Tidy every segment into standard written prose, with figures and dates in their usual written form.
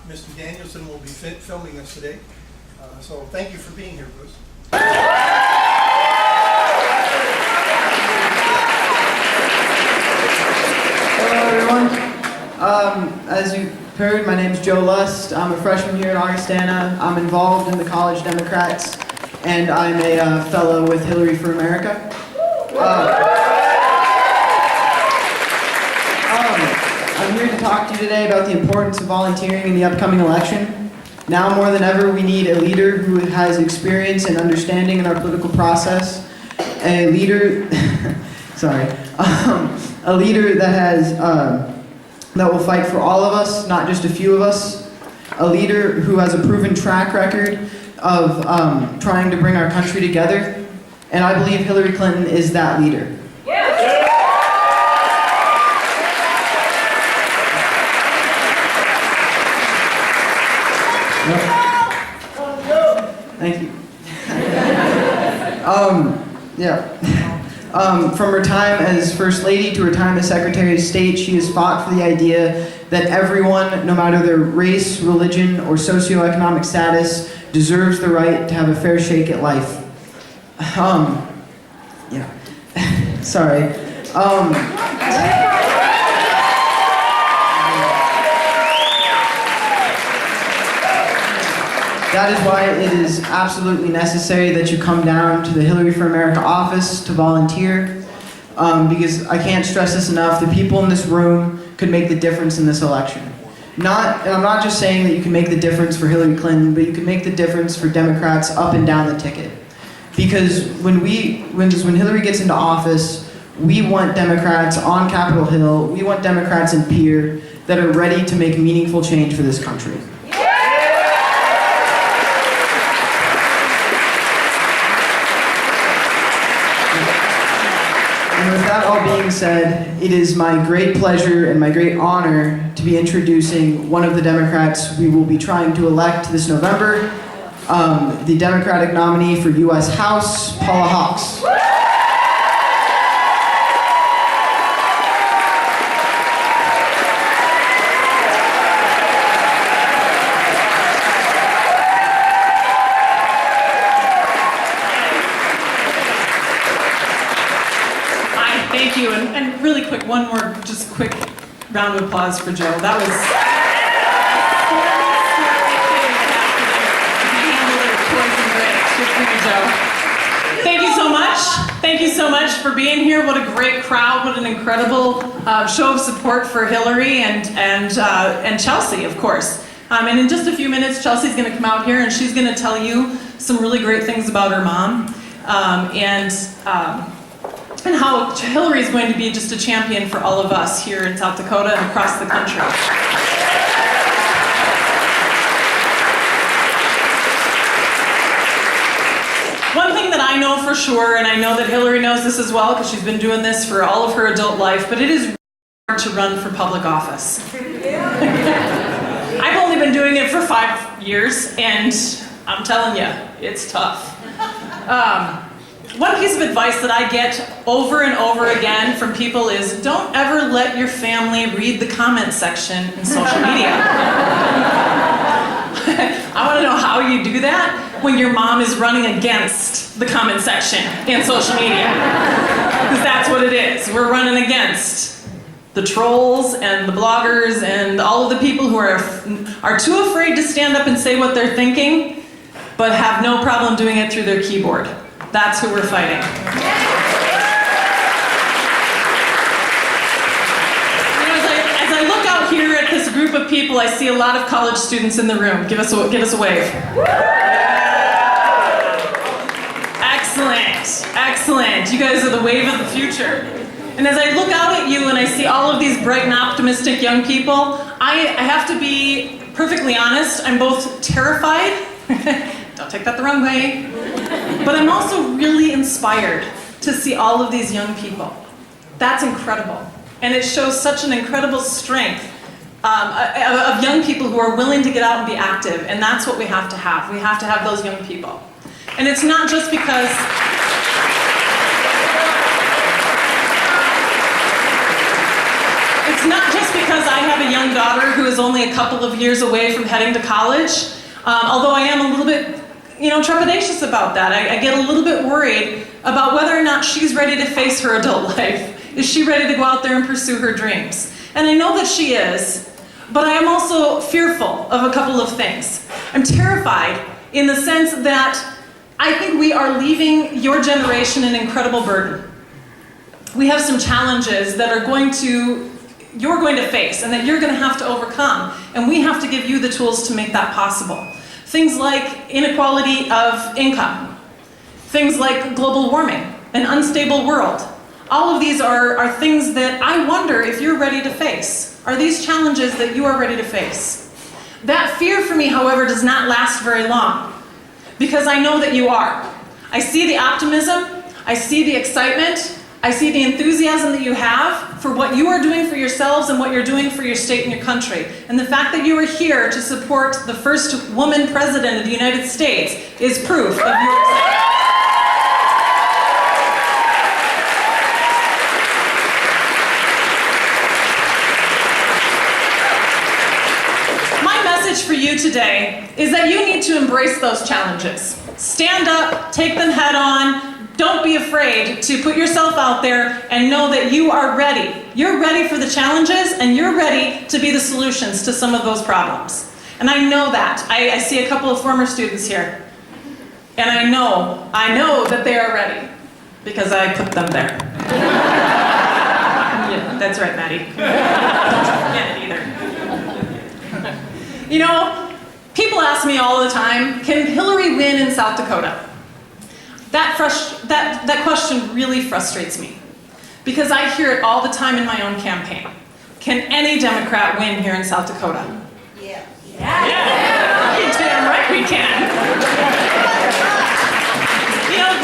Mr. Danielson will be filming us today. So thank you for being here, Bruce. Hello, everyone. As you heard, my name is Joe Lust. I'm a freshman here at Augustana. I'm involved in the College Democrats, and I'm a fellow with Hilary for America. I'm here to talk to you today about the importance of volunteering in the upcoming election. Now more than ever, we need a leader who has experience and understanding in our political process. A leader, a leader that has that will fight for all of us, not just a few of us. A leader who has a proven track record of trying to bring our country together. And I believe Hilary Clinton is that leader. Thank you. From her time as First Lady to her time as Secretary of State, she has fought for the idea that everyone, no matter their race, religion, or socioeconomic status, deserves the right to have a fair shake at life. That is why it is absolutely necessary that you come down to the Hilary for America office to volunteer, because I can't stress this enough, the people in this room could make the difference in this election. And I'm not just saying that you can make the difference for Hilary Clinton, but you can make the difference for Democrats up and down the ticket. Because when Hilary gets into office, we want Democrats on Capitol Hill, we want Democrats in Pierre that are ready to make meaningful change for this country. And with that all being said, it is my great pleasure and my great honor to be introducing one of the Democrats we will be trying to elect this November, the Democratic nominee for U.S. House, Paula Hawks. Thank you, and really quick, one more, just quick round of applause for Joe. That was Thank you so much. Thank you so much for being here. What a great crowd. What an incredible show of support for Hilary and Chelsea, of course. And in just a few minutes, Chelsea's going to come out here and she's going to tell you some really great things about her mom. And how Hilary is going to be just a champion for all of us here in South Dakota and across the country. One thing that I know for sure, and I know that Hilary knows this as well because she's been doing this for all of her adult life, but it is hard to run for public office. I've only been doing it for 5 years, and I'm telling you, it's tough. One piece of advice that I get over and over again from people is don't ever let your family read the comment section in social media. I want to know how you do that when your mom is running against the comment section in social media. Because that's what it is. We're running against the trolls and the bloggers and all of the people who are too afraid to stand up and say what they're thinking, but have no problem doing it through their keyboard. That's who we're fighting. As I look out here at this group of people, I see a lot of college students in the room. Give us a wave. Excellent, excellent. You guys are the wave of the future. And as I look out at you and I see all of these bright and optimistic young people, I have to be perfectly honest, I'm both terrified, don't take that the wrong way, but I'm also really inspired to see all of these young people. That's incredible. And it shows such an incredible strength of young people who are willing to get out and be active. And that's what we have to have. We have to have those young people. And it's not just because... It's not just because because I have a young daughter who is only a couple of years away from heading to college. Although I am a little bit, trepidatious about that. I get a little bit worried about whether or not she's ready to face her adult life. Is she ready to go out there and pursue her dreams? And I know that she is, but I am also fearful of a couple of things. I'm terrified in the sense that I think we are leaving your generation an incredible burden. We have some challenges that you're going to face and that you're going to have to overcome. And we have to give you the tools to make that possible. Things like inequality of income. Things like global warming, an unstable world. All of these are things that I wonder if you're ready to face. Are these challenges that you are ready to face? That fear for me, however, does not last very long. Because I know that you are. I see the optimism. I see the excitement. I see the enthusiasm that you have for what you are doing for yourselves and what you're doing for your state and your country. And the fact that you are here to support the first woman president of the United States is proof of your excitement. My message for you today is that you need to embrace those challenges. Stand up, take them head on. Don't be afraid to put yourself out there and know that you are ready. You're ready for the challenges and you're ready to be the solutions to some of those problems. And I know that. I see a couple of former students here. And I know that they are ready because I put them there. Yeah, that's right, Maddie. Don't forget it either. People ask me all the time, can Hillary win in South Dakota? That question really frustrates me because I hear it all the time in my own campaign. Can any Democrat win here in South Dakota? Yeah. Yeah. You're damn right we can.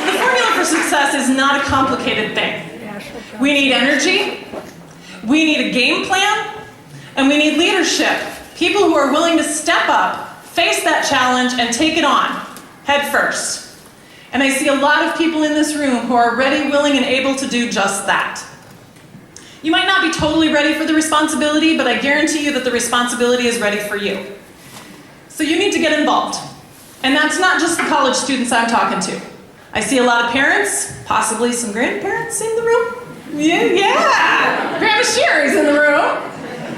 The formula for success is not a complicated thing. We need energy, we need a game plan, and we need leadership. People who are willing to step up, face that challenge, and take it on, head first. And I see a lot of people in this room who are ready, willing, and able to do just that. You might not be totally ready for the responsibility, but I guarantee you that the responsibility is ready for you. So you need to get involved. And that's not just the college students I'm talking to. I see a lot of parents, possibly some grandparents in the room. Yeah! Grandma Sherry's in the room.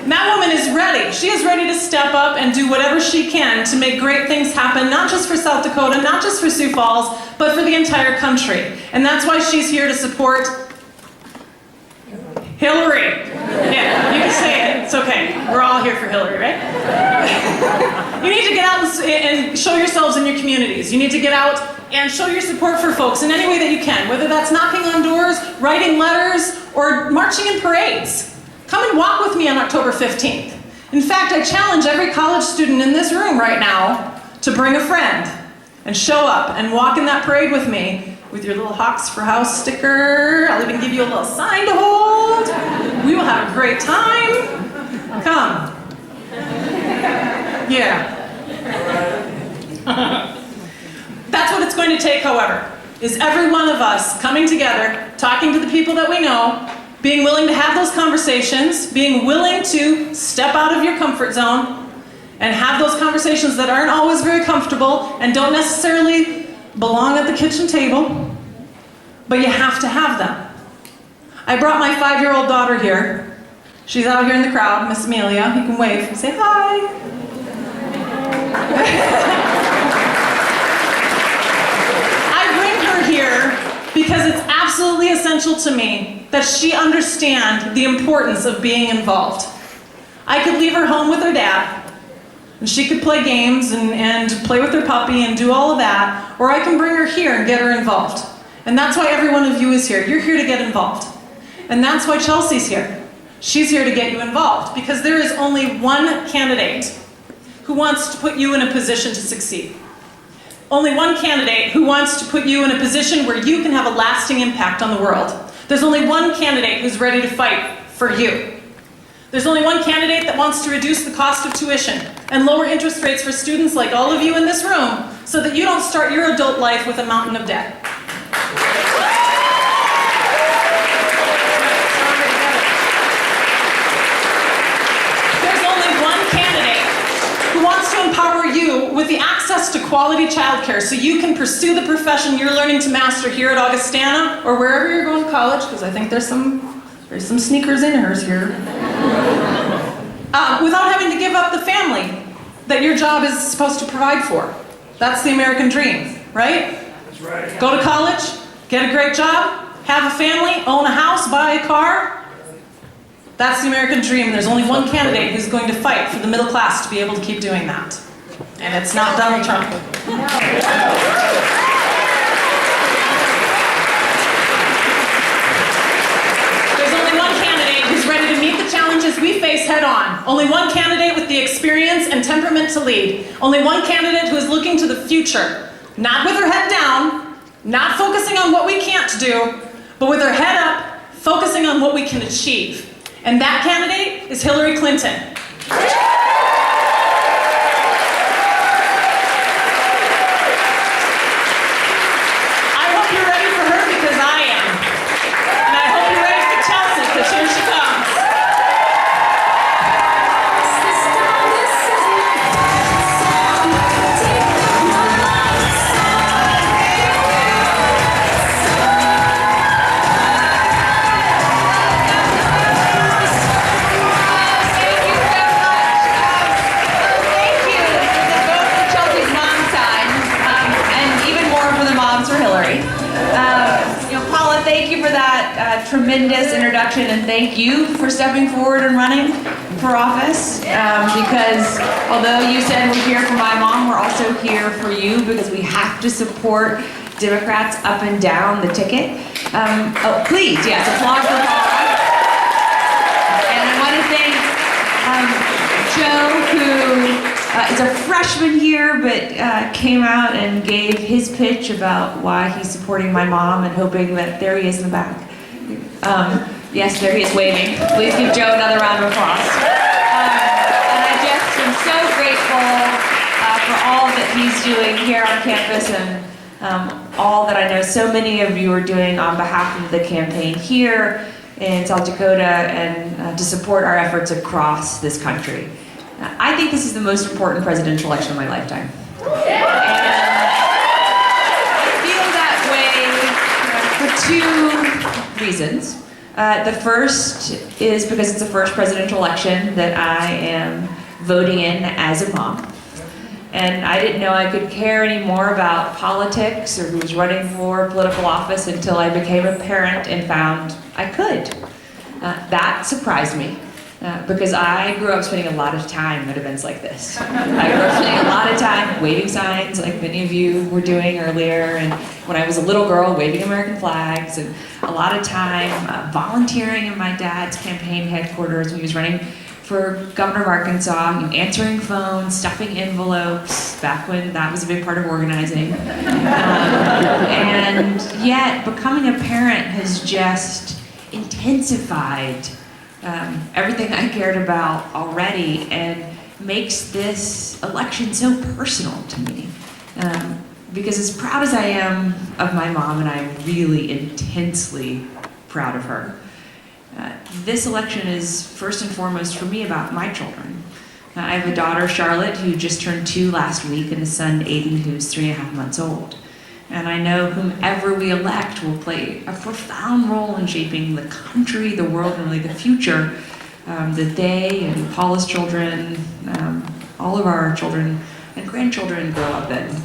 And that woman is ready. She is ready to step up and do whatever she can to make great things happen, not just for South Dakota, not just for Sioux Falls, but for the entire country. And that's why she's here to support Hillary. Yeah, you can say it. It's okay. We're all here for Hillary, right? You need to get out and show yourselves in your communities. You need to get out and show your support for folks in any way that you can, whether that's knocking on doors, writing letters, or marching in parades. Come and walk with me on October 15th. In fact, I challenge every college student in this room right now to bring a friend and show up and walk in that parade with me with your little Hawks for House sticker. I'll even give you a little sign to hold. We will have a great time. Come. Yeah. That's what it's going to take, however, is every one of us coming together, talking to the people that we know, being willing to have those conversations, being willing to step out of your comfort zone and have those conversations that aren't always very comfortable and don't necessarily belong at the kitchen table, but you have to have them. I brought my 5-year-old daughter here. She's out here in the crowd, Miss Amelia. You can wave and say hi. I bring her here because it's absolutely essential to me that she understand the importance of being involved. I could leave her home with her dad, and she could play games and play with her puppy and do all of that, or I can bring her here and get her involved. And that's why every one of you is here. You're here to get involved. And that's why Chelsea's here. She's here to get you involved, because there is only one candidate who wants to put you in a position to succeed. Only one candidate who wants to put you in a position where you can have a lasting impact on the world. There's only one candidate who's ready to fight for you. There's only one candidate that wants to reduce the cost of tuition and lower interest rates for students like all of you in this room so that you don't start your adult life with a mountain of debt. with the access to quality childcare so you can pursue the profession you're learning to master here at Augustana or wherever you're going to college, because I think there's some sneakers in hers here, without having to give up the family that your job is supposed to provide for. That's the American dream, right? That's right. Go to college, get a great job, have a family, own a house, buy a car. That's the American dream. There's only one candidate who's going to fight for the middle class to be able to keep doing that. And it's not Donald Trump. There's only one candidate who's ready to meet the challenges we face head on. Only one candidate with the experience and temperament to lead. Only one candidate who is looking to the future. Not with her head down, not focusing on what we can't do, but with her head up, focusing on what we can achieve. And that candidate is Hilary Clinton. I hope you're ready for her because I am. And I hope you're ready for Chelsea because here she comes. Paula, thank you for that tremendous introduction, and thank you for stepping forward and running for office. Because although you said we're here for my mom, we're also here for you because we have to support Democrats up and down the ticket. Oh, please, yes, applause for Paula. And I want to thank Joe, who is a freshman here, but came out and gave his pitch about why he's supporting my mom and hoping that, there he is in the back. Yes, there he is waving. Please give Joe another round of applause. And I just am so grateful for all that he's doing here on campus and all that I know so many of you are doing on behalf of the campaign here in South Dakota and to support our efforts across this country. I think this is the most important presidential election of my lifetime. And I feel that way for two reasons. The first is because it's the first presidential election that I am voting in as a mom. And I didn't know I could care any more about politics or who was running for political office until I became a parent and found I could. That surprised me. Because I grew up spending a lot of time at events like this. I grew up spending a lot of time waving signs like many of you were doing earlier, and when I was a little girl waving American flags, and a lot of time volunteering in my dad's campaign headquarters when he was running for governor of Arkansas, answering phones, stuffing envelopes, back when that was a big part of organizing. And yet becoming a parent has just intensified everything I cared about already and makes this election so personal to me. Because as proud as I am of my mom, and I'm really intensely proud of her, this election is first and foremost for me about my children. I have a daughter, Charlotte, who just turned 2 last week, and a son, Aiden, who's 3.5 months old. And I know whomever we elect will play a profound role in shaping the country, the world, and really the future that they and Paula's children, all of our children and grandchildren grow up in.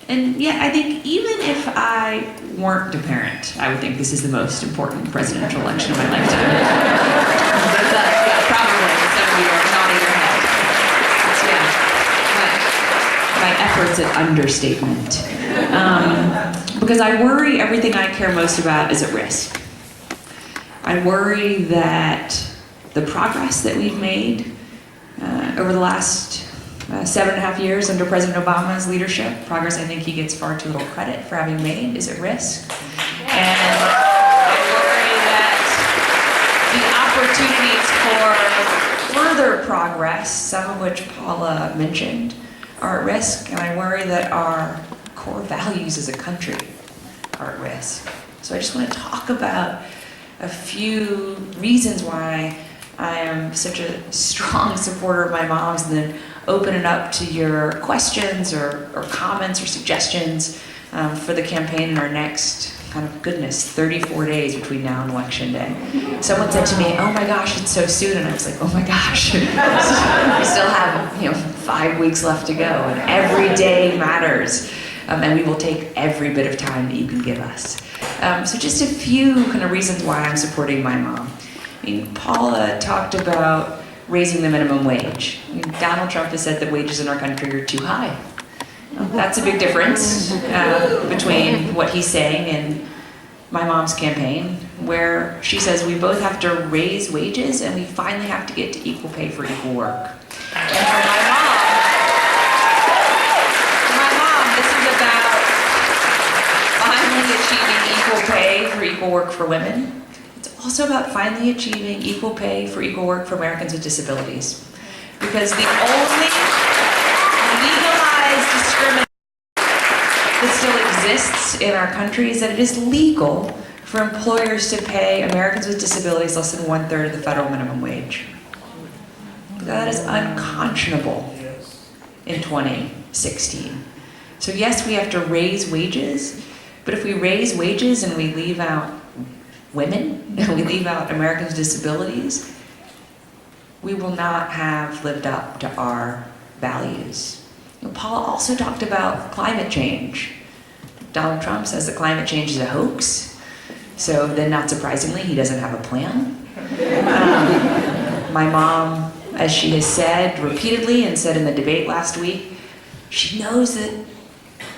And yet, I think even if I weren't a parent, I would think this is the most important presidential election of my lifetime. Yeah, probably. Some of you are nodding your head. Yeah. My efforts at understatement. Because I worry everything I care most about is at risk. I worry that the progress that we've made over the last 7.5 years under President Obama's leadership, progress I think he gets far too little credit for having made, is at risk. And I worry that the opportunities for further progress, some of which Paula mentioned, are at risk. And I worry that our core values as a country are at risk. So I just want to talk about a few reasons why I am such a strong supporter of my mom's, and then open it up to your questions or comments or suggestions for the campaign in our next, 34 days between now and Election Day. Someone said to me, "Oh my gosh, it's so soon," and I was like, "Oh my gosh, we still have 5 weeks left to go, and every day matters, and we will take every bit of time that you can give us." So just a few reasons why I'm supporting my mom. Paula talked about raising the minimum wage. Donald Trump has said that wages in our country are too high. That's a big difference between what he's saying and my mom's campaign, where she says we both have to raise wages and we finally have to get to equal pay for equal work. And for my mom, this is about finally achieving equal pay for equal work for women. It's also about finally achieving equal pay for equal work for Americans with disabilities. Because the only legalized discrimination that still exists in our country is that it is legal for employers to pay Americans with disabilities less than 1/3 of the federal minimum wage. That is unconscionable in 2016. So yes, we have to raise wages, but if we raise wages and we leave out women, and we leave out Americans with disabilities, we will not have lived up to our values. Paula also talked about climate change. Donald Trump says that climate change is a hoax, so then not surprisingly, he doesn't have a plan. My mom, as she has said repeatedly and said in the debate last week, she knows that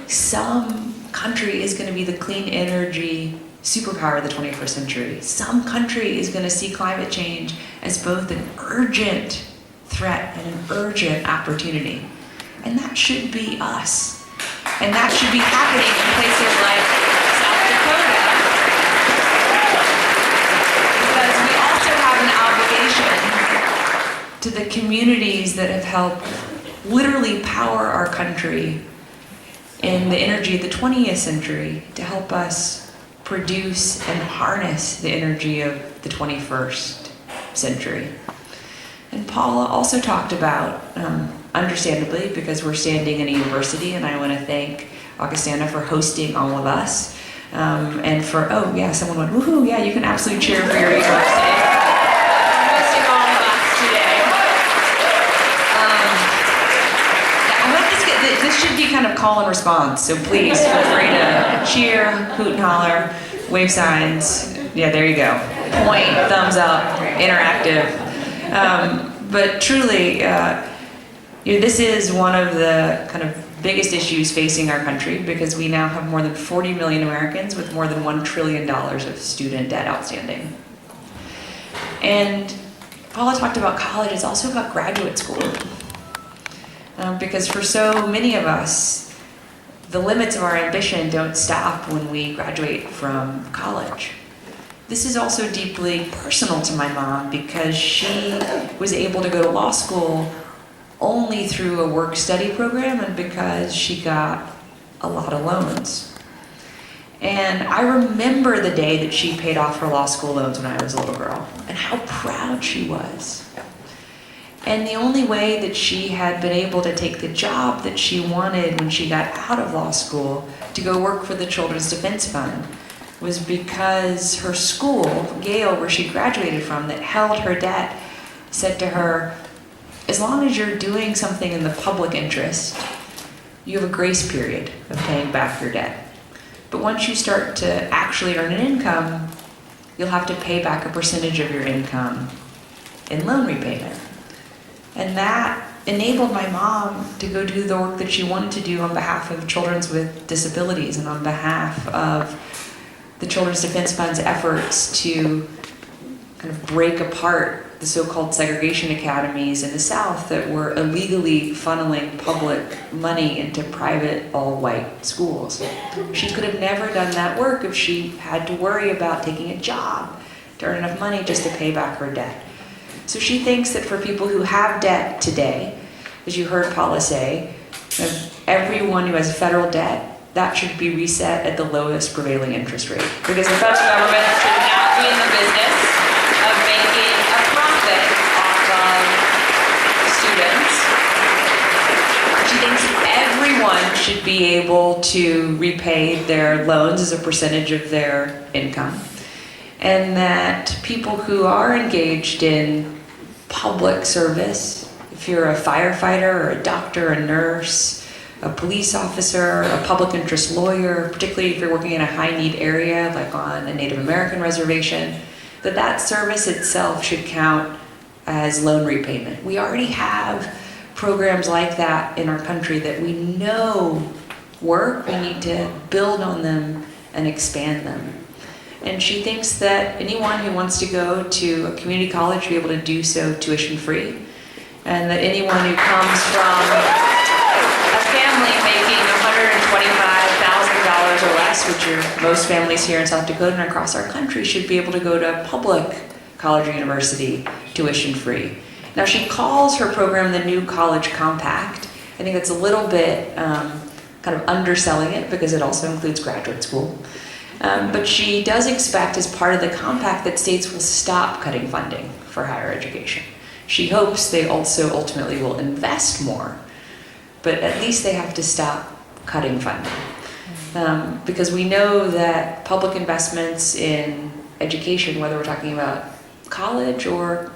some country is going to be the clean energy superpower of the 21st century. Some country is going to see climate change as both an urgent threat and an urgent opportunity. And that should be us. And that should be happening in places like South Dakota. Because we also have an obligation to the communities that have helped literally power our country in the energy of the 20th century to help us produce and harness the energy of the 21st century. And Paula also talked about, understandably, because we're standing in a university, and I want to thank Augustana for hosting all of us, and for, oh yeah, someone went, woohoo, yeah, you can absolutely cheer for your university. For hosting all of us today. I hope this should be call and response, so please feel free to cheer, hoot and holler, wave signs, yeah, there you go. Point, thumbs up, interactive. But truly, this is one of the biggest issues facing our country, because we now have more than 40 million Americans with more than $1 trillion of student debt outstanding. And Paula talked about college, it's also about graduate school. Because for so many of us, the limits of our ambition don't stop when we graduate from college. This is also deeply personal to my mom, because she was able to go to law school only through a work-study program and because she got a lot of loans. And I remember the day that she paid off her law school loans when I was a little girl, and how proud she was. And the only way that she had been able to take the job that she wanted when she got out of law school to go work for the Children's Defense Fund was because her school, Yale, where she graduated from, that held her debt, said to her, as long as you're doing something in the public interest, you have a grace period of paying back your debt. But once you start to actually earn an income, you'll have to pay back a percentage of your income in loan repayment. And that enabled my mom to go do the work that she wanted to do on behalf of children with disabilities and on behalf of the Children's Defense Fund's efforts to break apart the so-called segregation academies in the South that were illegally funneling public money into private all-white schools. She could have never done that work if she had to worry about taking a job to earn enough money just to pay back her debt. So she thinks that for people who have debt today, as you heard Paula say, everyone who has federal debt, that should be reset at the lowest prevailing interest rate. Because the federal government should not be in the business of making a profit off of students. everyone should be able to repay their loans as a percentage of their income, and that people who are engaged in public service, if you're a firefighter or a doctor, a nurse, a police officer, a public interest lawyer, particularly if you're working in a high-need area like on a Native American reservation, that service itself should count as loan repayment. We already have programs like that in our country that we know work. We need to build on them and expand them. And she thinks that anyone who wants to go to a community college should be able to do so tuition-free, and that anyone who comes from a family making $125,000 or less, which are most families here in South Dakota and across our country, should be able to go to public college or university tuition-free. Now, she calls her program the New College Compact. I think that's a little bit kind of underselling it because it also includes graduate school. But she does expect as part of the compact that states will stop cutting funding for higher education. She hopes they also ultimately will invest more, but at least they have to stop cutting funding. Because we know that public investments in education, whether we're talking about college or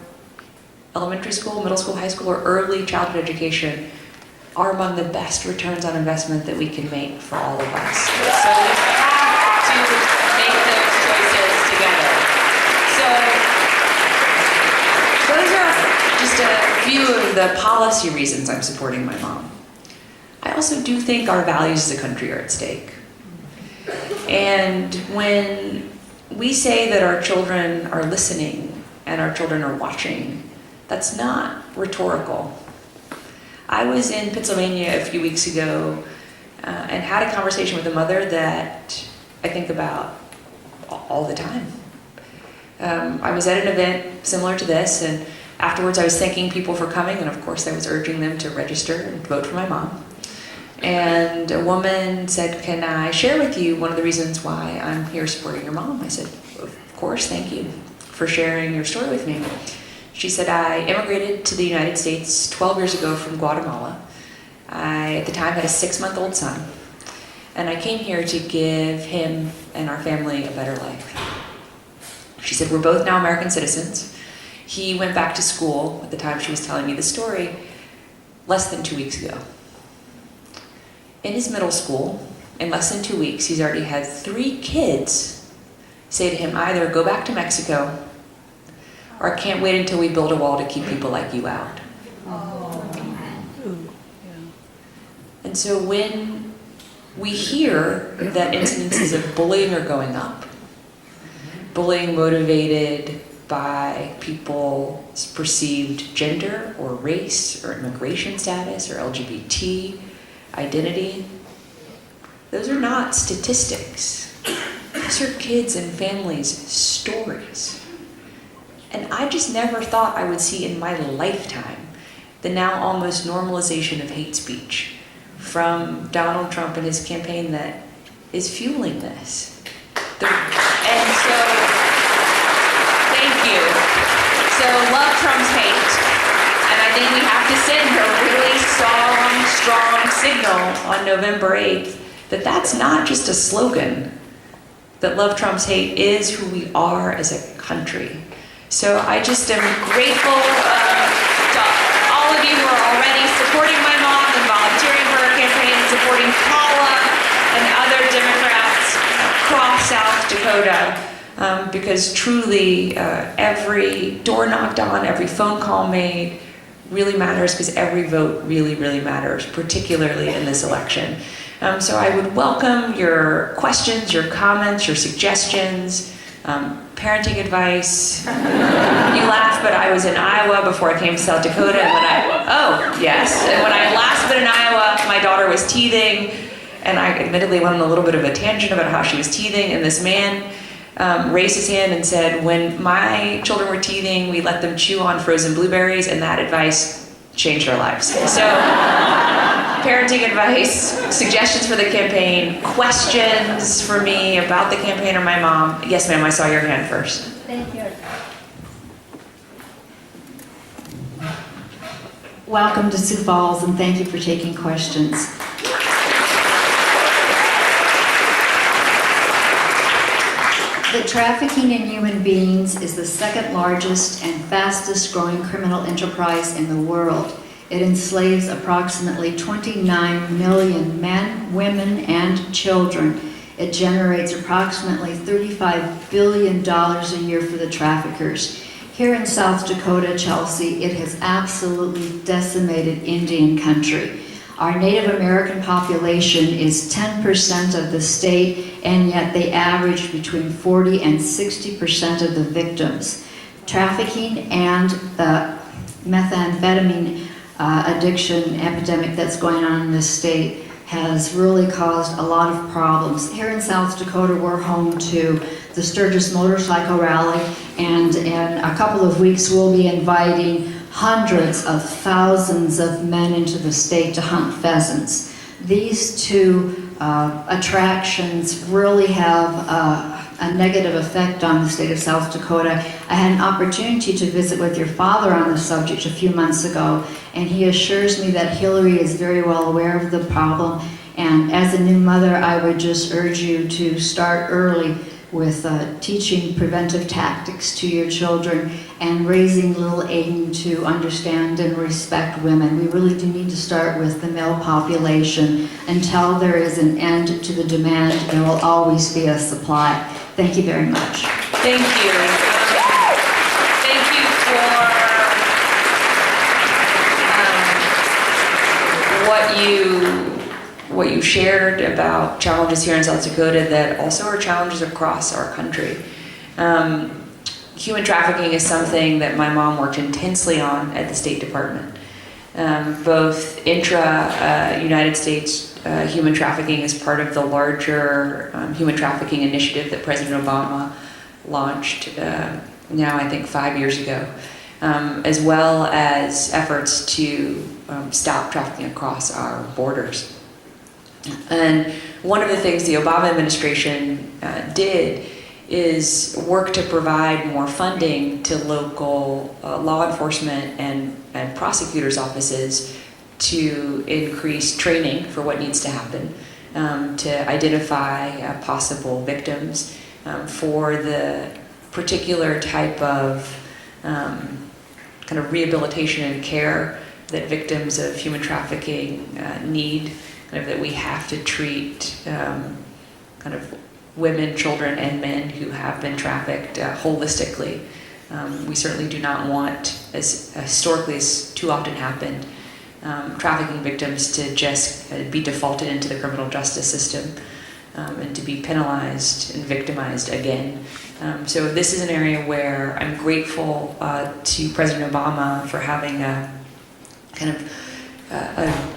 elementary school, middle school, high school, or early childhood education, are among the best returns on investment that we can make for all of us. So we have to make those choices together. So those are just a few of the policy reasons I'm supporting my mom. I also do think our values as a country are at stake. And when we say that our children are listening and our children are watching, that's not rhetorical. I was in Pennsylvania a few weeks ago and had a conversation with a mother that I think about all the time. I was at an event similar to this, and afterwards I was thanking people for coming, and of course I was urging them to register and vote for my mom. And a woman said, "Can I share with you one of the reasons why I'm here supporting your mom?" I said, "Of course, thank you for sharing your story with me." She said, "I immigrated to the United States 12 years ago from Guatemala. I, at the time, had a 6-month-old son, and I came here to give him and our family a better life." She said, "We're both now American citizens. He went back to school at the time she was telling me the story less than 2 weeks ago. In his middle school, in less than 2 weeks, he's already had 3 kids say to him, either go back to Mexico, or I can't wait until we build a wall to keep people like you out." And so when we hear that incidences of bullying are going up, bullying motivated by people's perceived gender or race or immigration status or LGBT identity, those are not statistics. Those are kids and families' stories. And I just never thought I would see in my lifetime the now almost normalization of hate speech from Donald Trump and his campaign that is fueling this. And so, thank you. So love Trump's hate. And I think we have to send a really strong signal on November 8th that that's not just a slogan, that love Trump's hate is who we are as a country. So I just am grateful to all of you who are already supporting my mom and volunteering for her campaign and supporting Paula and other Democrats across South Dakota, because truly every door knocked on, every phone call made really matters, because every vote really, really matters, particularly in this election. So I would welcome your questions, your comments, your suggestions, parenting advice. You laugh, but I was in Iowa before I came to South Dakota, and when I last been in Iowa, my daughter was teething, and I admittedly went on a little bit of a tangent about how she was teething, and this man raised his hand and said, when my children were teething, we let them chew on frozen blueberries, and that advice changed our lives. So, parenting advice, suggestions for the campaign, questions for me about the campaign or my mom. Yes, ma'am, I saw your hand first. Thank you. Welcome to Sioux Falls, and thank you for taking questions. that trafficking in human beings is the second largest and fastest growing criminal enterprise in the world. It enslaves approximately 29 million men, women, and children. It generates approximately $35 billion a year for the traffickers. Here in South Dakota, Chelsea, it has absolutely decimated Indian country. Our Native American population is 10% of the state, and yet they average between 40 and 60% of the victims. Trafficking and the methamphetamine addiction epidemic that's going on in this state has really caused a lot of problems. Here in South Dakota, we're home to the Sturgis Motorcycle Rally, and in a couple of weeks we'll be inviting hundreds of thousands of men into the state to hunt pheasants. These two attractions really have a negative effect on the state of South Dakota. I had an opportunity to visit with your father on the subject a few months ago, and he assures me that Hilary is very well aware of the problem. And as a new mother, I would just urge you to start early with teaching preventive tactics to your children and raising little Aiden to understand and respect women. We really do need to start with the male population. Until there is an end to the demand, there will always be a supply. Thank you very much. Thank you. Thank you for what you shared about challenges here in South Dakota that also are challenges across our country. Human trafficking is something that my mom worked intensely on at the State Department. Both intra-United States human trafficking is part of the larger human trafficking initiative that President Obama launched now I think 5 years ago, as well as efforts to stop trafficking across our borders. And one of the things the Obama administration did is work to provide more funding to local law enforcement and prosecutors' offices to increase training for what needs to happen, to identify possible victims for the particular type of kind of rehabilitation and care that victims of human trafficking need, kind of that we have to treat kind of women, children, and men who have been trafficked holistically. We certainly do not want, as historically as too often happened, trafficking victims to just be defaulted into the criminal justice system and to be penalized and victimized again. So this is an area where I'm grateful to President Obama for having a kind of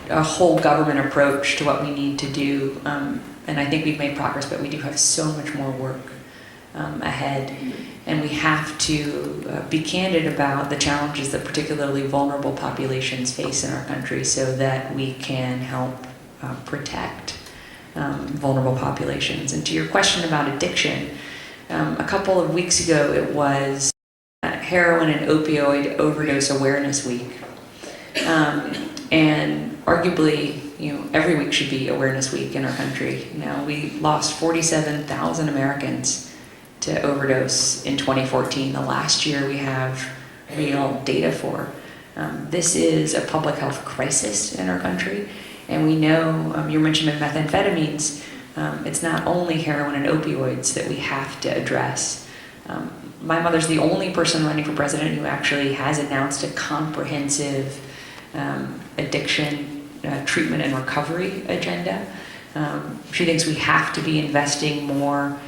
a whole government approach to what we need to do. And I think we've made progress, but we do have so much more work ahead. And we have to be candid about the challenges that particularly vulnerable populations face in our country so that we can help protect vulnerable populations. And to your question about addiction, a couple of weeks ago it was Heroin and Opioid Overdose Awareness Week. And arguably, every week should be Awareness Week in our country. We lost 47,000 Americans to overdose in 2014, the last year we have real data for. This is a public health crisis in our country, and we know, you mentioned methamphetamines, it's not only heroin and opioids that we have to address. My mother's the only person running for president who actually has announced a comprehensive addiction treatment and recovery agenda. She thinks we have to be investing more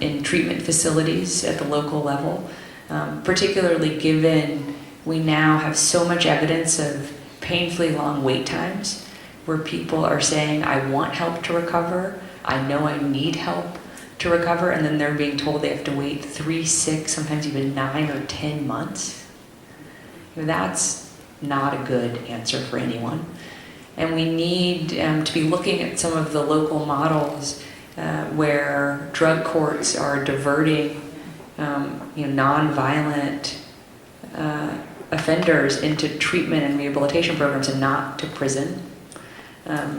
in treatment facilities at the local level, particularly given we now have so much evidence of painfully long wait times where people are saying, I want help to recover, I know I need help to recover, and then they're being told they have to wait 3, 6, sometimes even 9 or 10 months. That's not a good answer for anyone. And we need to be looking at some of the local models where drug courts are diverting non-violent offenders into treatment and rehabilitation programs and not to prison.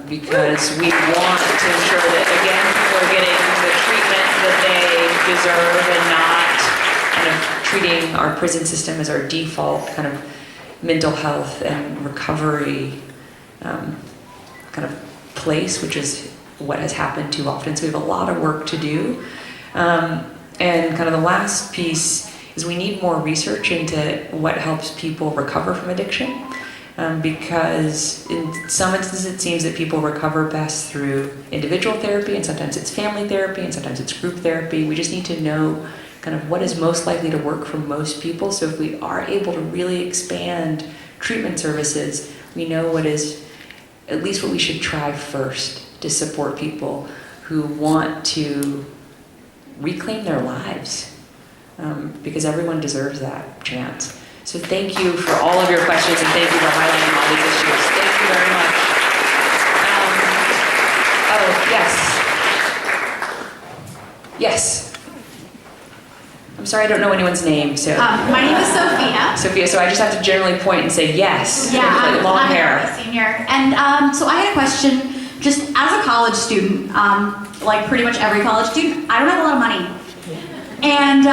because we want to ensure that, again, people are getting the treatment that they deserve and not kind of treating our prison system as our default kind of mental health and recovery kind of place, which is what has happened too often. So we have a lot of work to do. And kind of the last piece is we need more research into what helps people recover from addiction. Because in some instances it seems that people recover best through individual therapy, and sometimes it's family therapy, and sometimes it's group therapy. We just need to know kind of what is most likely to work for most people. So if we are able to really expand treatment services, we know what is at least what we should try first to support people who want to reclaim their lives, because everyone deserves that chance. So thank you for all of your questions, and thank you for highlighting all these issues. Thank you very much. Oh, yes. Yes. I'm sorry, I don't know anyone's name, so. My name is Sophia. Sophia, so I just have to generally point and say yes. Yeah, I'm long I'm hair. a senior. And so I had a question, just as a college student, like pretty much every college student, I don't have a lot of money. And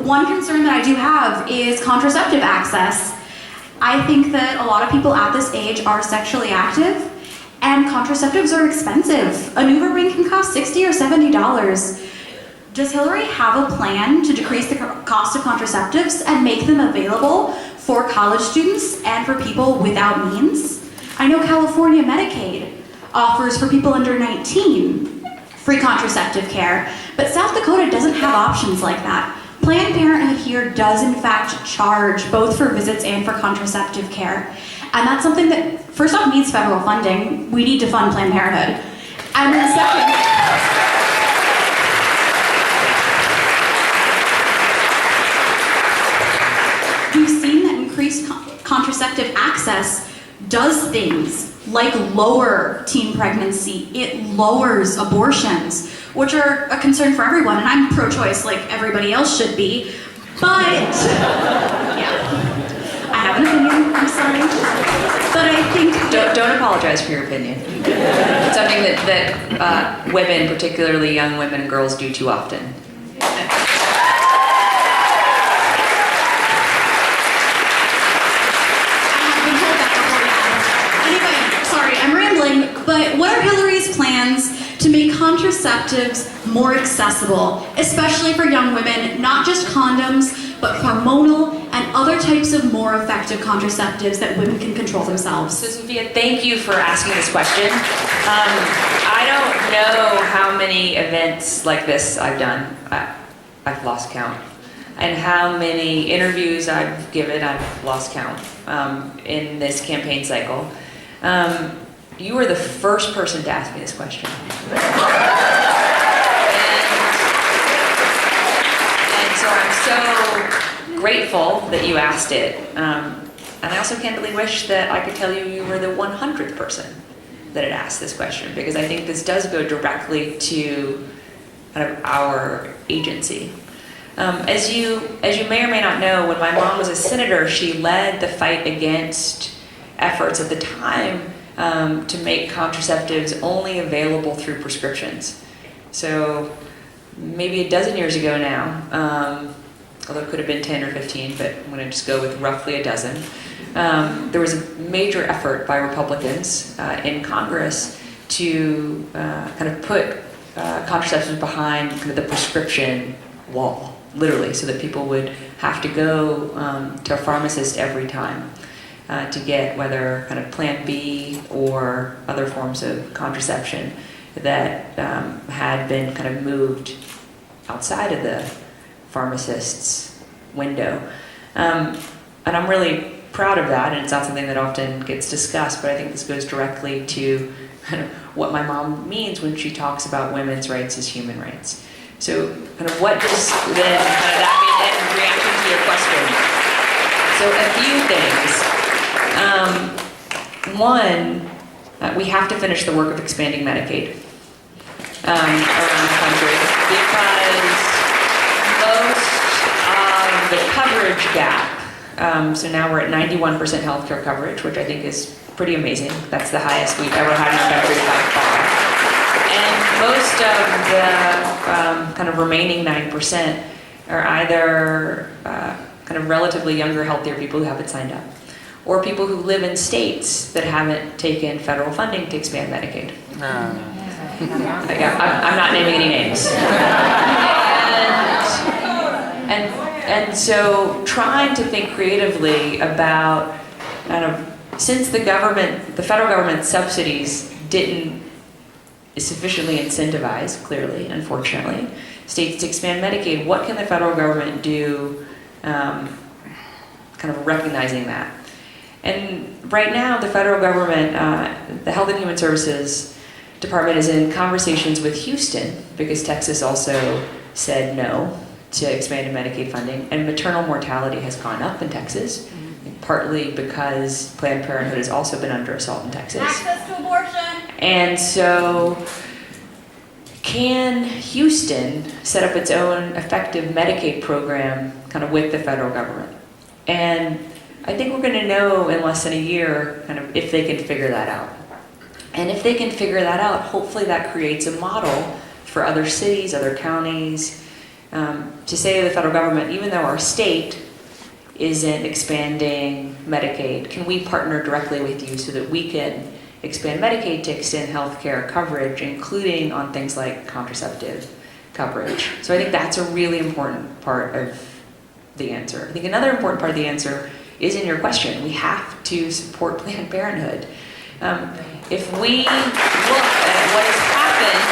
one concern that I do have is contraceptive access. I think that a lot of people at this age are sexually active, and contraceptives are expensive. A Nuva ring can cost $60 or $70. Does Hilary have a plan to decrease the cost of contraceptives and make them available for college students and for people without means? I know California Medicaid offers for people under 19 free contraceptive care, but South Dakota doesn't have options like that. Planned Parenthood here does in fact charge both for visits and for contraceptive care. And that's something that, first off, needs federal funding. We need to fund Planned Parenthood. And then second, we've seen that increased contraceptive access does things like lower teen pregnancy. It lowers abortions, which are a concern for everyone, and I'm pro-choice like everybody else should be, but yeah, I have an opinion, I'm sorry, but I think Don't apologize for your opinion. It's something that women, particularly young women and girls, do too often. But what are Hilary's plans to make contraceptives more accessible, especially for young women, not just condoms, but hormonal and other types of more effective contraceptives that women can control themselves? So Sophia, thank you for asking this question. I don't know how many events like this I've done. I've lost count. And how many interviews I've given, I've lost count in this campaign cycle. You were the first person to ask me this question. And so I'm so grateful that you asked it. And I also candidly wish that I could tell you you were the 100th person that had asked this question, because I think this does go directly to kind of our agency. As you may or may not know, when my mom was a senator, she led the fight against efforts at the time to make contraceptives only available through prescriptions. So maybe a dozen years ago now, although it could have been 10 or 15, but I'm going to just go with roughly a dozen, there was a major effort by Republicans in Congress to kind of put contraceptives behind kind of the prescription wall, literally, so that people would have to go to a pharmacist every time to get whether kind of Plan B or other forms of contraception that had been kind of moved outside of the pharmacist's window. And I'm really proud of that, and it's not something that often gets discussed, but I think this goes directly to kind of what my mom means when she talks about women's rights as human rights. So kind of what does then kind of that mean in reaction to your question? So a few things. One, we have to finish the work of expanding Medicaid around the country, because most of the coverage gap, so now we're at 91% healthcare coverage, which I think is pretty amazing. That's the highest we've ever had in our country by far. And most of the kind of remaining 9% are either kind of relatively younger, healthier people who haven't signed up, or people who live in states that haven't taken federal funding to expand Medicaid. I'm not naming any names. And so trying to think creatively about kind of, since the federal government subsidies didn't sufficiently incentivize, clearly, unfortunately, states to expand Medicaid, what can the federal government do kind of recognizing that? And right now, the federal government, the Health and Human Services Department is in conversations with Houston, because Texas also said no to expanded Medicaid funding, and maternal mortality has gone up in Texas, partly because Planned Parenthood has also been under assault in Texas. Access to abortion. And so, can Houston set up its own effective Medicaid program kind of with the federal government? And I think we're going to know in less than a year kind of if they can figure that out. And if they can figure that out, hopefully that creates a model for other cities, other counties, to say to the federal government, even though our state isn't expanding Medicaid, can we partner directly with you so that we can expand Medicaid to extend healthcare coverage, including on things like contraceptive coverage? So I think that's a really important part of the answer. I think another important part of the answer is in your question. We have to support Planned Parenthood. If we look at what has happened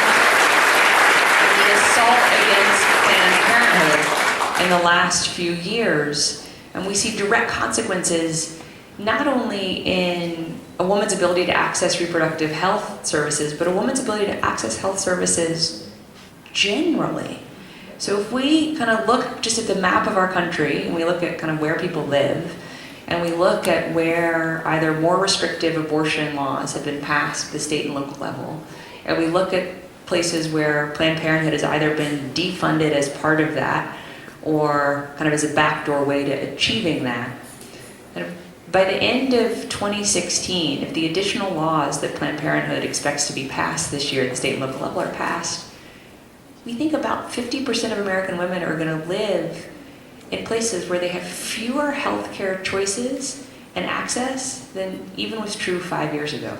in the assault against Planned Parenthood in the last few years, and we see direct consequences not only in a woman's ability to access reproductive health services, but a woman's ability to access health services generally. So if we kind of look just at the map of our country, and we look at kind of where people live, and we look at where either more restrictive abortion laws have been passed at the state and local level, and we look at places where Planned Parenthood has either been defunded as part of that, or kind of as a backdoor way to achieving that. And by the end of 2016, if the additional laws that Planned Parenthood expects to be passed this year at the state and local level are passed, we think about 50% of American women are going to live in places where they have fewer healthcare choices and access than even was true 5 years ago.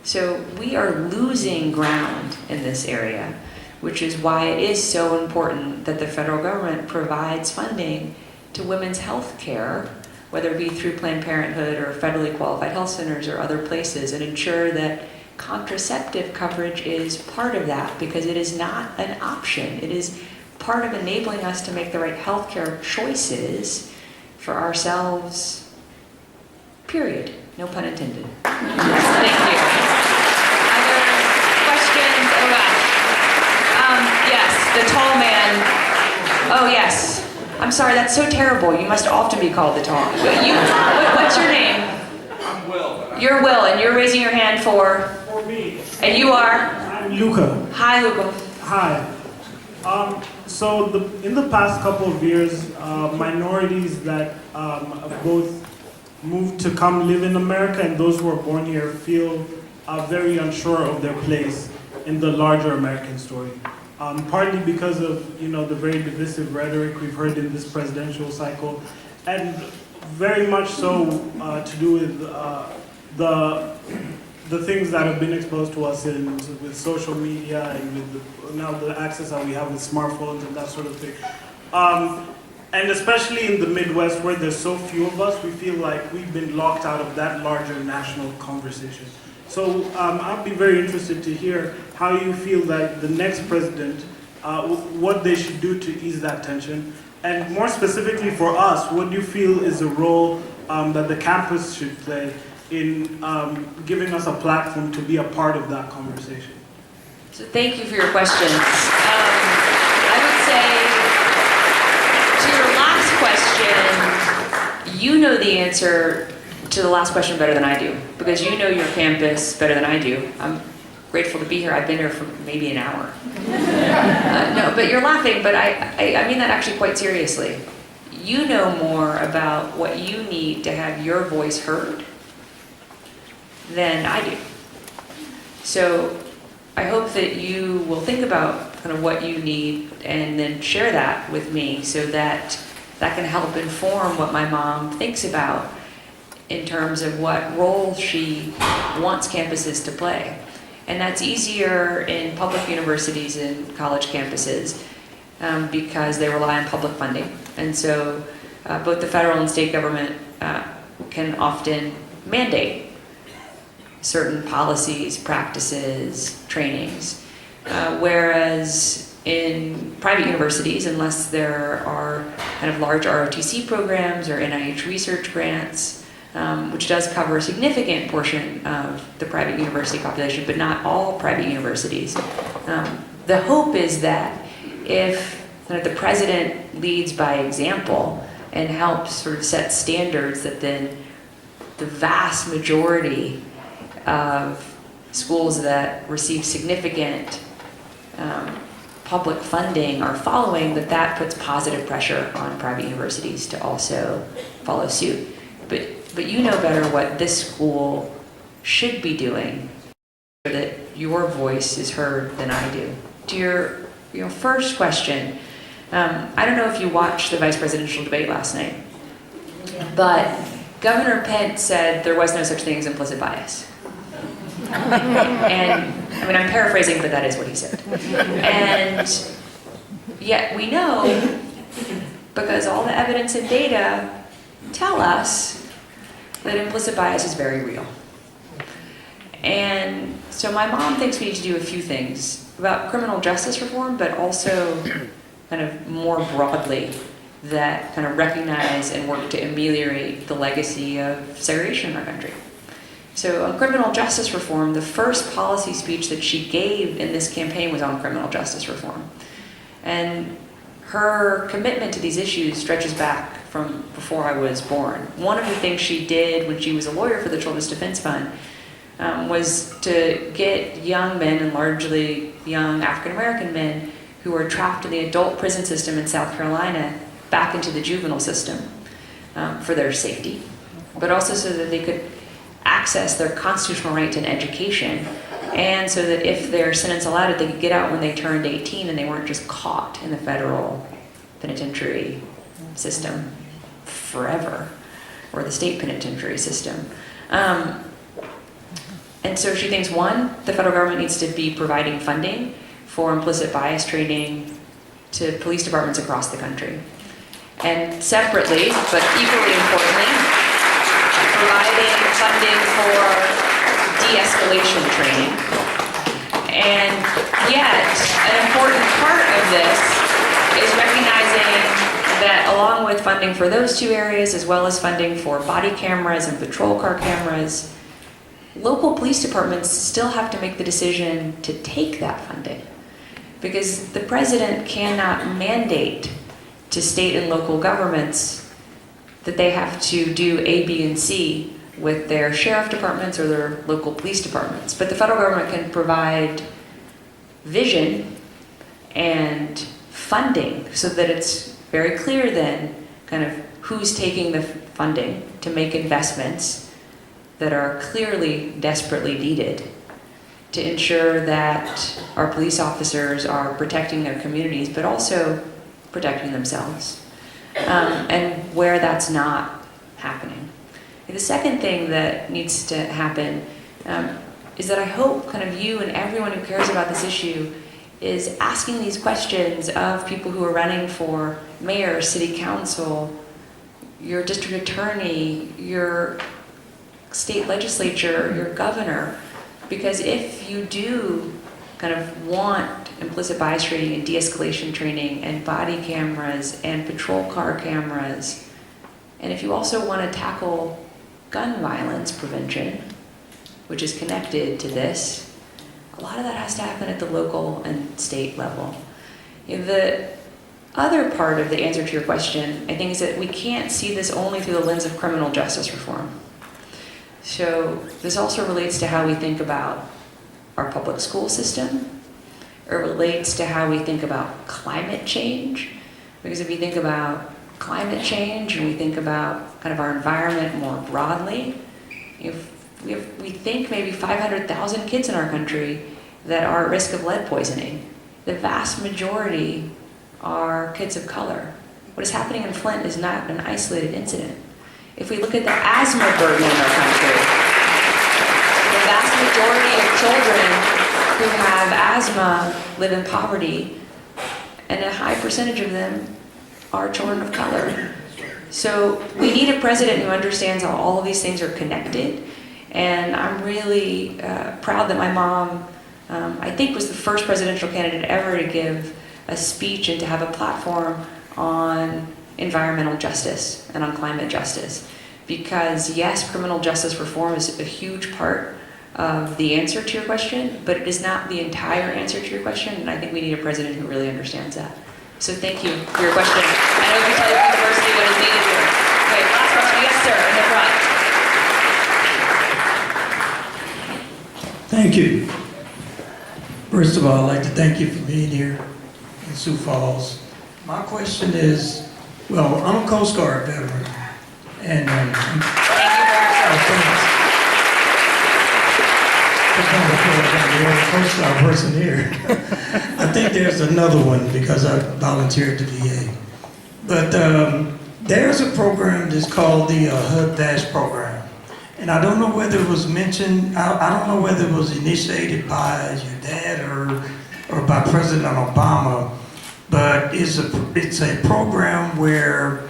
So we are losing ground in this area, which is why it is so important that the federal government provides funding to women's health care, whether it be through Planned Parenthood or federally qualified health centers or other places, and ensure that contraceptive coverage is part of that, because it is not an option. It is part of enabling us to make the right healthcare choices for ourselves, period. No pun intended. Thank you. Other questions? Oh gosh. Yes, the tall man. Oh yes. I'm sorry, that's so terrible. You must often be called the tall. What's your name? I'm Will. You're Will, and you're raising your hand for? For me. And you are? I'm Luca. Hi, Luca. Hi. So in the past couple of years, minorities that have both moved to come live in America and those who are born here feel very unsure of their place in the larger American story. Partly because of the very divisive rhetoric we've heard in this presidential cycle, and very much so to do with the things that have been exposed to us with social media and with now the access that we have with smartphones and that sort of thing. And especially in the Midwest, where there's so few of us, we feel like we've been locked out of that larger national conversation. So I'd be very interested to hear how you feel that the next president, what they should do to ease that tension. And more specifically for us, what do you feel is the role that the campus should play in giving us a platform to be a part of that conversation? So thank you for your questions. I would say, to your last question, you know the answer to the last question better than I do, because you know your campus better than I do. I'm grateful to be here. I've been here for maybe an hour. No, but you're laughing, but I mean that actually quite seriously. You know more about what you need to have your voice heard than I do. So I hope that you will think about kind of what you need and then share that with me so that that can help inform what my mom thinks about in terms of what role she wants campuses to play. And that's easier in public universities and college campuses because they rely on public funding. And so both the federal and state government can often mandate certain policies, practices, trainings. Whereas in private universities, unless there are kind of large ROTC programs or NIH research grants, which does cover a significant portion of the private university population, but not all private universities. The hope is that if kind of the president leads by example and helps sort of set standards, that then the vast majority of schools that receive significant public funding are following, that puts positive pressure on private universities to also follow suit. But you know better what this school should be doing so that your voice is heard than I do. To your first question, I don't know if you watched the vice presidential debate last night, but Governor Pence said there was no such thing as implicit bias. And I mean, I'm paraphrasing, but that is what he said. And yet we know, because all the evidence and data tell us that implicit bias is very real. And so my mom thinks we need to do a few things about criminal justice reform, but also kind of more broadly that kind of recognize and work to ameliorate the legacy of segregation in our country. So on criminal justice reform, the first policy speech that she gave in this campaign was on criminal justice reform. And her commitment to these issues stretches back from before I was born. One of the things she did when she was a lawyer for the Children's Defense Fund was to get young men, and largely young African-American men, who were trapped in the adult prison system in South Carolina back into the juvenile system for their safety, but also so that they could access their constitutional right to an education, and so that if their sentence allowed it, they could get out when they turned 18 and they weren't just caught in the federal penitentiary system forever, or the state penitentiary system. And so she thinks, one, the federal government needs to be providing funding for implicit bias training to police departments across the country. And separately, but equally importantly, providing funding for de-escalation training. And yet, an important part of this is recognizing that along with funding for those two areas, as well as funding for body cameras and patrol car cameras, local police departments still have to make the decision to take that funding. Because the president cannot mandate to state and local governments that they have to do A, B, and C with their sheriff departments or their local police departments. But the federal government can provide vision and funding so that it's very clear then kind of who's taking the funding to make investments that are clearly desperately needed to ensure that our police officers are protecting their communities, but also protecting themselves, and where that's not happening. And the second thing that needs to happen is that I hope kind of you and everyone who cares about this issue is asking these questions of people who are running for mayor, city council, your district attorney, your state legislature, your governor, because if you do kind of want implicit bias training and de-escalation training and body cameras and patrol car cameras, and if you also want to tackle gun violence prevention, which is connected to this, a lot of that has to happen at the local and state level. The other part of the answer to your question, I think, is that we can't see this only through the lens of criminal justice reform. So this also relates to how we think about our public school system. It relates to how we think about climate change. Because if you think about climate change and we think about kind of our environment more broadly, we think maybe 500,000 kids in our country that are at risk of lead poisoning. The vast majority are kids of color. What is happening in Flint is not an isolated incident. If we look at the asthma burden in our country, the vast majority of children who have asthma live in poverty, and a high percentage of them are children of color. So we need a president who understands how all of these things are connected, and I'm really proud that my mom, I think, was the first presidential candidate ever to give a speech and to have a platform on environmental justice and on climate justice. Because yes, criminal justice reform is a huge part of the answer to your question, but it is not the entire answer to your question, and I think we need a president who really understands that. So thank you for your question. I hope you tell your university what is needed here. Okay, last question. Yes, sir, in the front. Thank you. First of all, I'd like to thank you for being here in Sioux Falls. My question is, well, I'm a Coast Guard veteran, and Thank you very much. I'm the only Coast Guard person here. I think there's another one because I volunteered at the VA. But there's a program that's called the HUD-VASH program. And I don't know whether it was mentioned, I don't know whether it was initiated by your dad or by President Obama, but it's a program where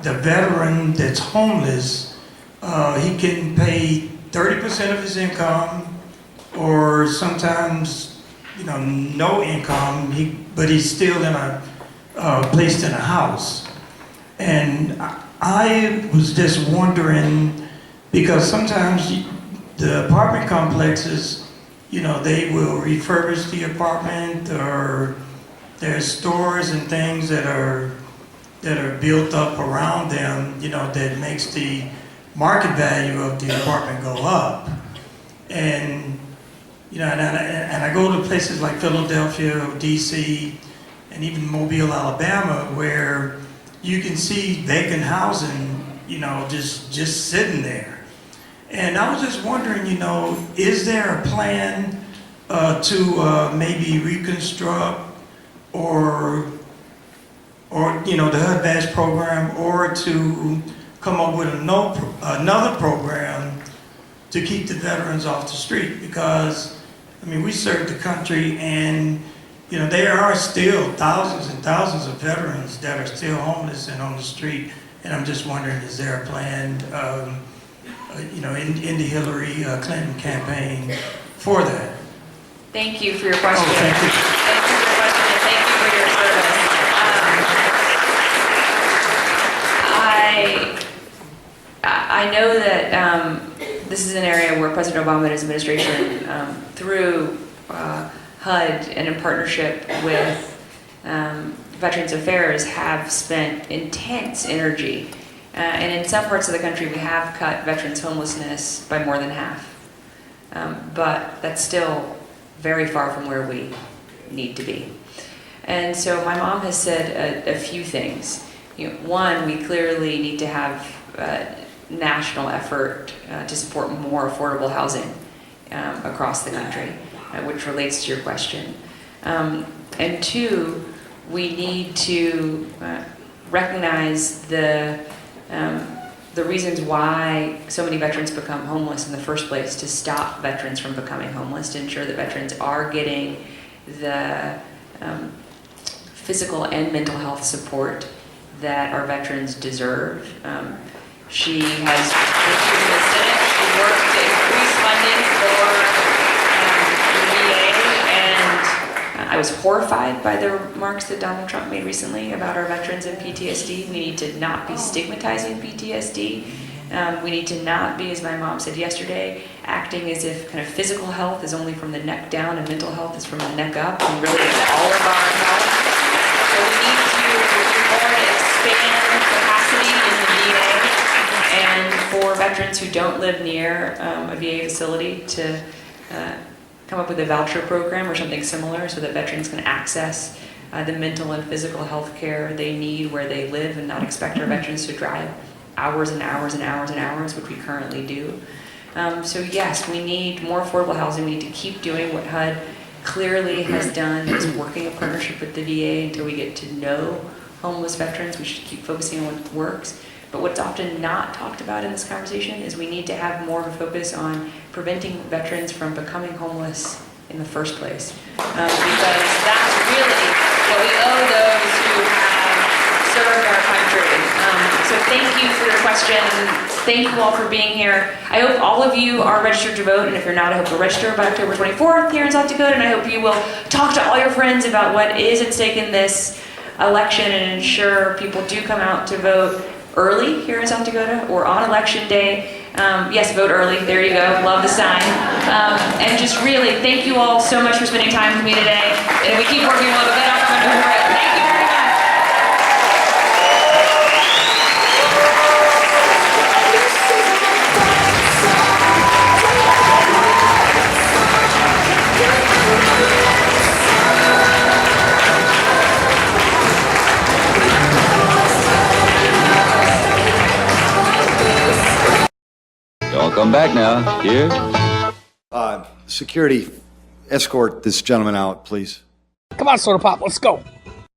the veteran that's homeless, he can pay 30% of his income, or sometimes, no income, but he's still placed in a house. And I was just wondering, because sometimes the apartment complexes, they will refurbish the apartment, or there's stores and things that are built up around them, that makes the market value of the apartment go up. And and I go to places like Philadelphia or DC and even Mobile, Alabama, where you can see vacant housing, just sitting there. And I was just wondering, is there a plan to maybe reconstruct or the HUD-VASH program, or to come up with another program to keep the veterans off the street? Because we serve the country, and there are still thousands and thousands of veterans that are still homeless and on the street. And I'm just wondering, is there a plan, in the Hilary Clinton campaign for that? Thank you for your question. Oh, thank you. Thank you for your question, and thank you for your service. I know that this is an area where President Obama and his administration, through HUD and in partnership with Veterans Affairs, have spent intense energy. And in some parts of the country, we have cut veterans' homelessness by more than half. But that's still very far from where we need to be. And so my mom has said a few things. One, we clearly need to have national effort to support more affordable housing across the country, which relates to your question. And two, we need to recognize the reasons why so many veterans become homeless in the first place, to stop veterans from becoming homeless, to ensure that veterans are getting the physical and mental health support that our veterans deserve. She has, when she was in the Senate, she worked to increase funding for the VA, and I was horrified by the remarks that Donald Trump made recently about our veterans and PTSD. We need to not be stigmatizing PTSD. We need to not be, as my mom said yesterday, acting as if kind of physical health is only from the neck down and mental health is from the neck up, and really it's all of our health. So we need to do more to expand capacity in the VA, and for veterans who don't live near a VA facility to come up with a voucher program or something similar, so that veterans can access the mental and physical health care they need where they live, and not expect our veterans to drive hours and hours and hours and hours, which we currently do. So yes, we need more affordable housing. We need to keep doing what HUD clearly has done, is working in partnership with the VA until we get to know homeless veterans. We should keep focusing on what works. But what's often not talked about in this conversation is we need to have more of a focus on preventing veterans from becoming homeless in the first place. Because that's really what we owe those who have served our country. So thank you for your question. Thank you all for being here. I hope all of you are registered to vote, and if you're not, I hope you'll register by October 24th here in South Dakota, and I hope you will talk to all your friends about what is at stake in this election and ensure people do come out to vote early here in South Dakota or on election day. Yes, vote early. There you go. Love the sign. And just really, thank you all so much for spending time with me today. And we keep working a little bit on coming to the break. Thank you very much. Y'all come back now. Here. Security, escort this gentleman out, please. Come on, Soda Pop, let's go.